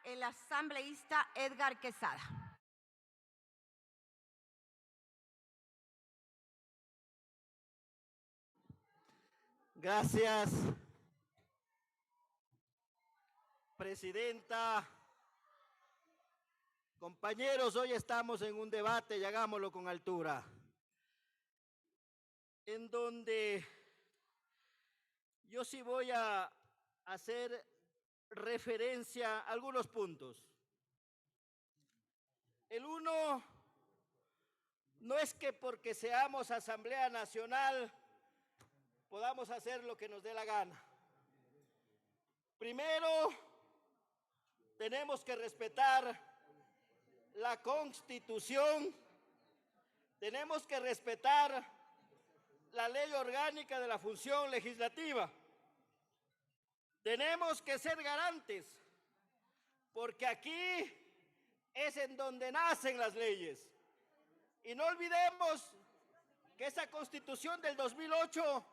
el asambleísta Edgar Quesada. Gracias, presidenta. Compañeros, hoy estamos en un debate, y hagámoslo con altura, en donde yo sí voy a hacer referencia a algunos puntos. El uno, no es que porque seamos Asamblea Nacional podamos hacer lo que nos dé la gana. Primero, tenemos que respetar la Constitución, tenemos que respetar la ley orgánica de la función legislativa. Tenemos que ser garantes, porque aquí es en donde nacen las leyes. Y no olvidemos que esa Constitución del 2008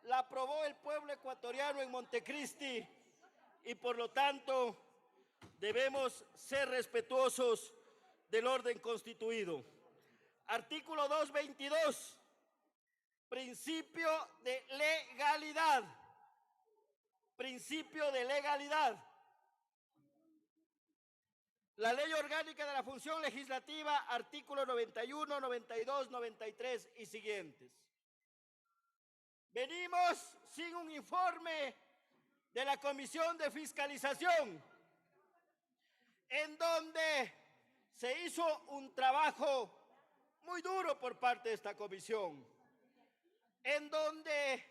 la aprobó el pueblo ecuatoriano en Montecristi y por lo tanto debemos ser respetuosos del orden constituido. Artículo 222, principio de legalidad. Principio de legalidad. La ley orgánica de la función legislativa, artículo 91, 92, 93 y siguientes. Venimos sin un informe de la Comisión de Fiscalización, en donde se hizo un trabajo muy duro por parte de esta comisión, en donde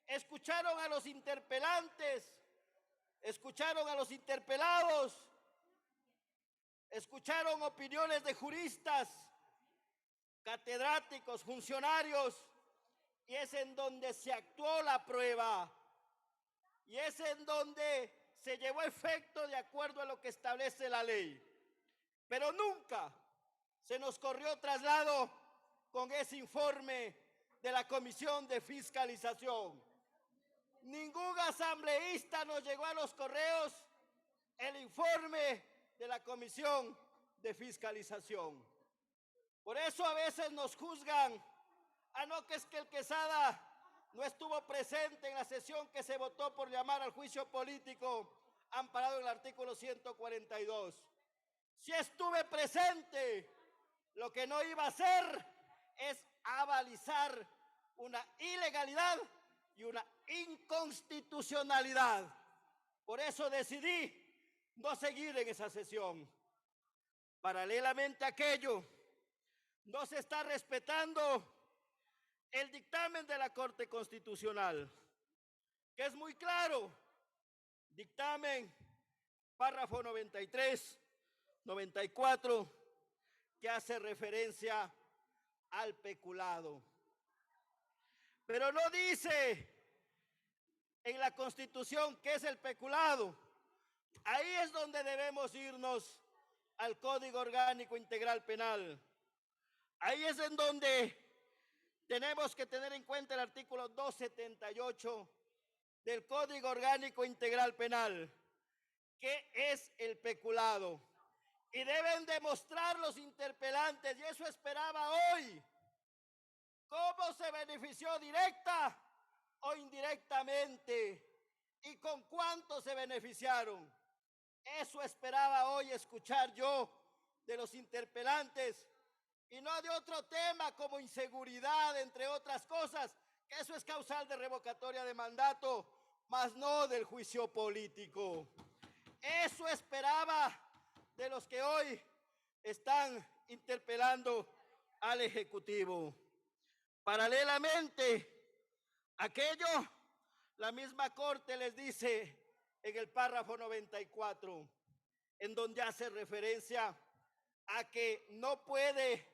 escucharon a los interpelantes, escucharon a los interpelados, escucharon opiniones de juristas, catedráticos, funcionarios, y es en donde se actuó la prueba, y es en donde se llevó efecto de acuerdo a lo que establece la ley. Pero nunca se nos corrió traslado con ese informe de la Comisión de Fiscalización. Ningún asambleísta nos llegó a los correos el informe de la Comisión de Fiscalización. Por eso a veces nos juzgan, no, que es que el Quesada no estuvo presente en la sesión que se votó por llamar al juicio político amparado en el artículo 142. Si estuve presente, lo que no iba a hacer es avalizar una ilegalidad y una inconstitucionalidad. Por eso decidí no seguir en esa sesión. Paralelamente a aquello, no se está respetando el dictamen de la Corte Constitucional, que es muy claro. Dictamen, párrafo 93, 94, que hace referencia al peculado. Pero no dice en la Constitución qué es el peculado. Ahí es donde debemos irnos al Código Orgánico Integral Penal. Ahí es en donde tenemos que tener en cuenta el artículo 278 del Código Orgánico Integral Penal. ¿Qué es el peculado? Y deben demostrar los interpelantes, y eso esperaba hoy, cómo se benefició directa o indirectamente y con cuánto se beneficiaron. Eso esperaba hoy escuchar yo de los interpelantes, y no de otro tema como inseguridad, entre otras cosas, que eso es causal de revocatoria de mandato, mas no del juicio político. Eso esperaba de los que hoy están interpelando al Ejecutivo. Paralelamente, aquello, la misma Corte les dice en el párrafo 94, en donde hace referencia a que no puede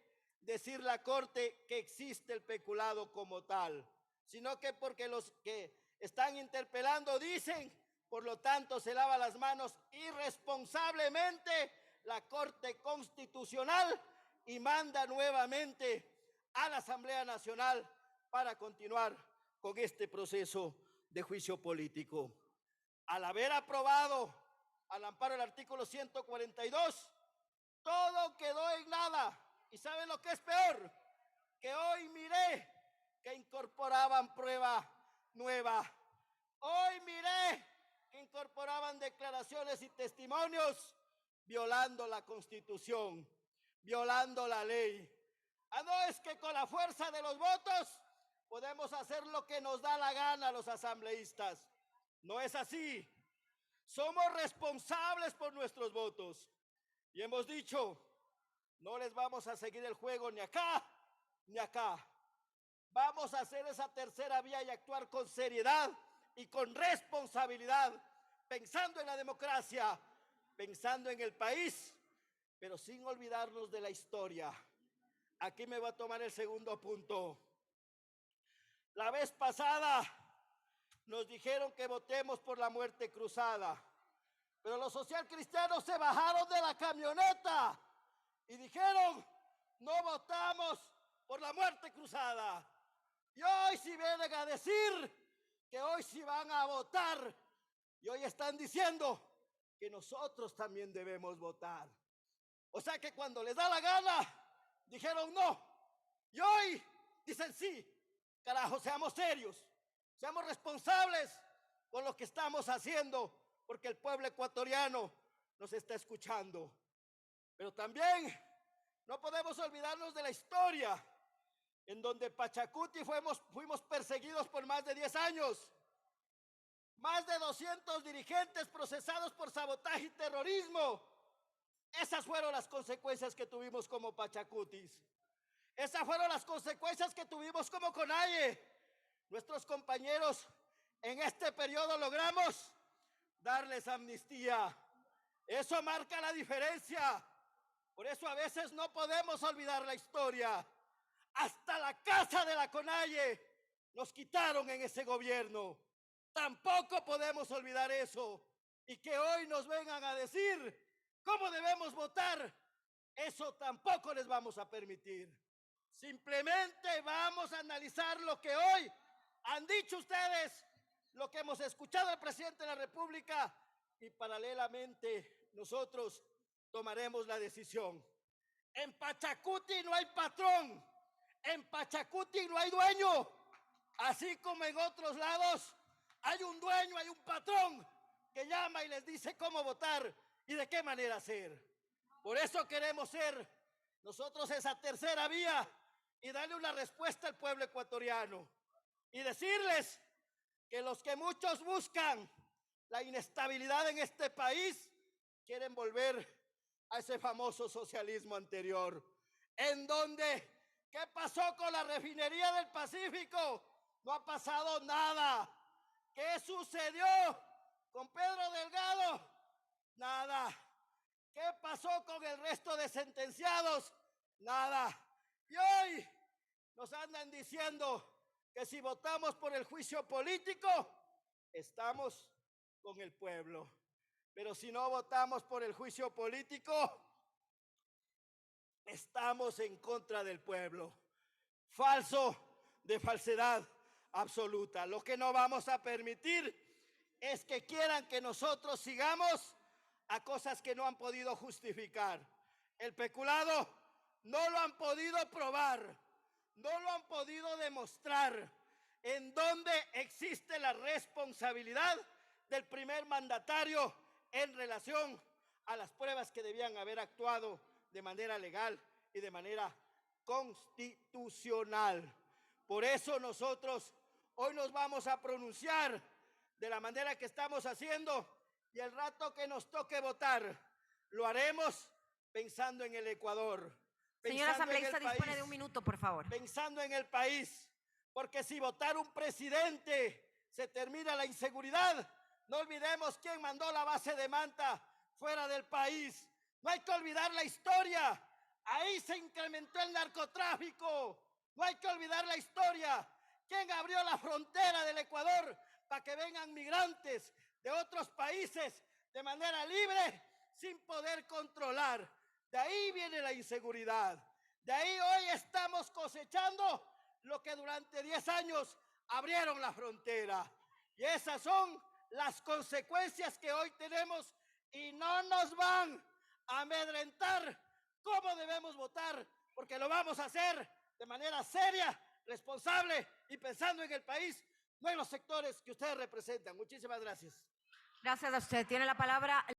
decir la Corte que existe el peculado como tal, sino que porque los que están interpelando dicen, por lo tanto se lava las manos irresponsablemente la Corte Constitucional y manda nuevamente a la Asamblea Nacional para continuar con este proceso de juicio político. Al haber aprobado al amparo del artículo 142, todo quedó en nada. ¿Y saben lo que es peor? Que hoy miré que incorporaban prueba nueva. Hoy miré que incorporaban declaraciones y testimonios violando la Constitución, violando la ley. No es que con la fuerza de los votos podemos hacer lo que nos da la gana los asambleístas. No es así. Somos responsables por nuestros votos. Y hemos dicho, no les vamos a seguir el juego ni acá ni acá. Vamos a hacer esa tercera vía y actuar con seriedad y con responsabilidad, pensando en la democracia, pensando en el país, pero sin olvidarnos de la historia. Aquí me voy a tomar el segundo punto. La vez pasada nos dijeron que votemos por la muerte cruzada, pero los socialcristianos se bajaron de la camioneta y dijeron, no votamos por la muerte cruzada. Y hoy sí vienen a decir que hoy sí van a votar. Y hoy están diciendo que nosotros también debemos votar. O sea que cuando les da la gana, dijeron no. Y hoy dicen sí. Carajo, seamos serios. Seamos responsables con lo que estamos haciendo, porque el pueblo ecuatoriano nos está escuchando. Pero también no podemos olvidarnos de la historia, en donde Pachacuti fuimos perseguidos por más de 10 años. Más de 200 dirigentes procesados por sabotaje y terrorismo. Esas fueron las consecuencias que tuvimos como Pachacutis. Esas fueron las consecuencias que tuvimos como CONAIE. Nuestros compañeros en este periodo logramos darles amnistía. Eso marca la diferencia. Por eso a veces no podemos olvidar la historia. Hasta la casa de la CONAIE nos quitaron en ese gobierno. Tampoco podemos olvidar eso. Y que hoy nos vengan a decir cómo debemos votar, eso tampoco les vamos a permitir. Simplemente vamos a analizar lo que hoy han dicho ustedes, lo que hemos escuchado del presidente de la República, y paralelamente nosotros tomaremos la decisión. En Pachacuti no hay patrón, en Pachacuti no hay dueño, así como en otros lados hay un dueño, hay un patrón que llama y les dice cómo votar y de qué manera hacer. Por eso queremos ser nosotros esa tercera vía y darle una respuesta al pueblo ecuatoriano y decirles que los que muchos buscan la inestabilidad en este país quieren volver a ese famoso socialismo anterior, en donde, ¿qué pasó con la refinería del Pacífico? No ha pasado nada. ¿Qué sucedió con Pedro Delgado? Nada. ¿Qué pasó con el resto de sentenciados? Nada. Y hoy nos andan diciendo que si votamos por el juicio político, estamos con el pueblo. Pero si no votamos por el juicio político, estamos en contra del pueblo. Falso de falsedad absoluta. Lo que no vamos a permitir es que quieran que nosotros sigamos a cosas que no han podido justificar. El peculado no lo han podido probar, no lo han podido demostrar. En donde existe la responsabilidad del primer mandatario en relación a las pruebas que debían haber actuado de manera legal y de manera constitucional. Por eso nosotros hoy nos vamos a pronunciar de la manera que estamos haciendo, y el rato que nos toque votar, lo haremos pensando en el Ecuador. Señora asambleísta, dispone de un minuto, por favor. Pensando en el país, porque si votar un presidente se termina la inseguridad, no olvidemos quién mandó la base de Manta fuera del país. No hay que olvidar la historia. Ahí se incrementó el narcotráfico. No hay que olvidar la historia. ¿Quién abrió la frontera del Ecuador para que vengan migrantes de otros países de manera libre sin poder controlar? De ahí viene la inseguridad. De ahí hoy estamos cosechando lo que durante 10 años abrieron la frontera. Y esas son las consecuencias que hoy tenemos y no nos van a amedrentar cómo debemos votar, porque lo vamos a hacer de manera seria, responsable y pensando en el país, no en los sectores que ustedes representan. Muchísimas gracias. Gracias a usted. Tiene la palabra